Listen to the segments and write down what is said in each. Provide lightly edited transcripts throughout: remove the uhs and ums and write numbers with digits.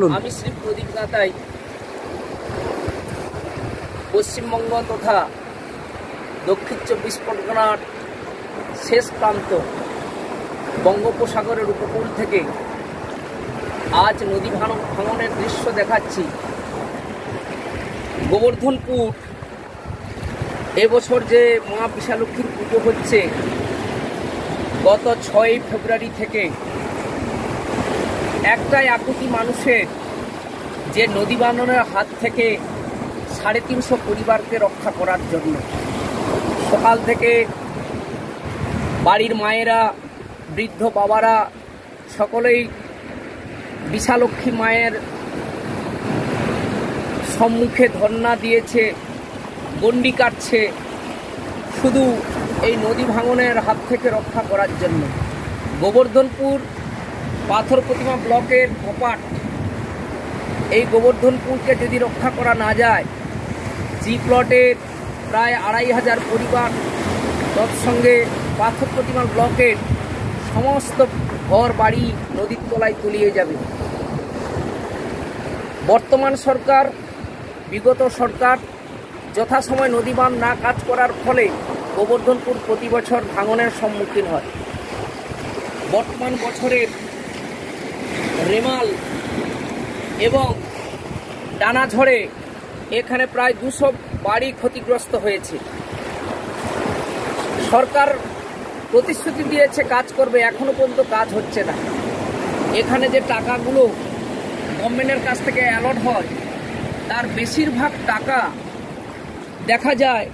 বলুন। আমি শ্রী প্রদীপ নাতাই, পশ্চিমবঙ্গ তথা দক্ষিণ 24 পরগনার শেষ প্রান্ত বঙ্গোপসাগরের উপকূল থেকে আজ নদী ভাঙনের দৃশ্য দেখাচ্ছি। গোবর্ধনপুর এবছর যে মা বিশালক্ষীর পুজো হচ্ছে, গত 6 ফেব্রুয়ারি থেকে একটাই আকুতি মানুষের, যে নদী ভাঙনের হাত থেকে 350 পরিবারকে রক্ষা করার জন্য সকাল থেকে বাড়ির মায়েরা, বৃদ্ধ বাবারা সকলেই বিশালক্ষী মায়ের সম্মুখে ধর্ণা দিয়েছে, গণ্ডি কাটছে, শুধু এই নদী ভাঙনের হাত থেকে রক্ষা করার জন্য। গোবর্ধনপুর পাথর প্রতিমা ব্লকের কপাট, এই গোবর্ধনপুরকে যদি রক্ষা করা না যায়, জি প্লটের প্রায় 2500 পরিবার, তৎসঙ্গে পাথর প্রতিমা ব্লকের সমস্ত ঘর বাড়ি নদীর তলায় তলিয়ে যাবে। বর্তমান সরকার, বিগত সরকার যথাসময় নদী বাঁধ না কাজ করার ফলে গোবর্ধনপুর প্রতি বছর ভাঙনের সম্মুখীন হয়। বর্তমান বছরের রেমাল এবং টানা ঝড়ে এখানে প্রায় 200 বাড়ি ক্ষতিগ্রস্ত হয়েছে। সরকার প্রতিশ্রুতি দিয়েছে কাজ করবে, এখনো পর্যন্ত কাজ হচ্ছে না। এখানে যে টাকাগুলো গভর্নমেন্টের কাছ থেকে অ্যালট হয়, তার বেশিরভাগ টাকা দেখা যায়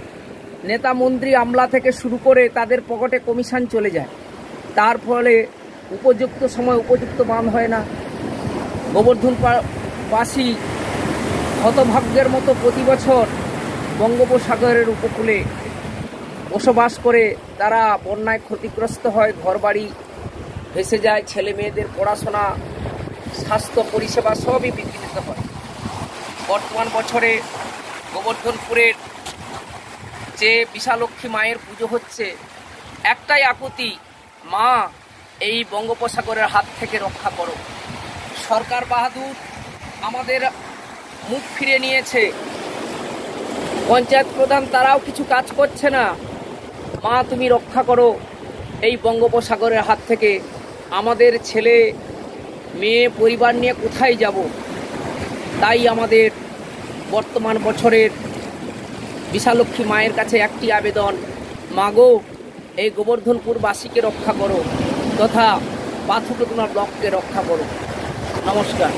নেতা মন্ত্রী আমলা থেকে শুরু করে তাদের পকেটে কমিশন চলে যায়। তার ফলে উপযুক্ত সময় উপযুক্ত বাঁধ হয় না। গোবর্ধনবাসী হতভাগ্যের মতো প্রতি বছর বঙ্গোপসাগরের উপকূলে বসবাস করে তারা বন্যায় ক্ষতিগ্রস্ত হয়, ঘরবাড়ি ভেসে যায়, ছেলে মেয়েদের পড়াশোনা, স্বাস্থ্য পরিষেবা সবই বিঘ্নিত হয়। বর্তমান বছরে গোবর্ধনপুরের যে বিশালক্ষী মায়ের পুজো হচ্ছে, একটাই আকুতি, মা এই বঙ্গোপসাগরের হাত থেকে রক্ষা করো। সরকার বাহাদুর আমাদের মুখ ফিরে নিয়েছে, পঞ্চায়েত প্রধান তারাও কিছু কাজ করছে না। মা তুমি রক্ষা করো এই বঙ্গোপসাগরের হাত থেকে। আমাদের ছেলে মেয়ে পরিবার নিয়ে কোথায় যাব? তাই আমাদের বর্তমান বছরের বিশালক্ষী মায়ের কাছে একটি আবেদন, মাগো এই গোবর্ধনপুরবাসীকে রক্ষা করো তথা পাথর প্রতিমা ব্লককে রক্ষা করো। নমস্কার।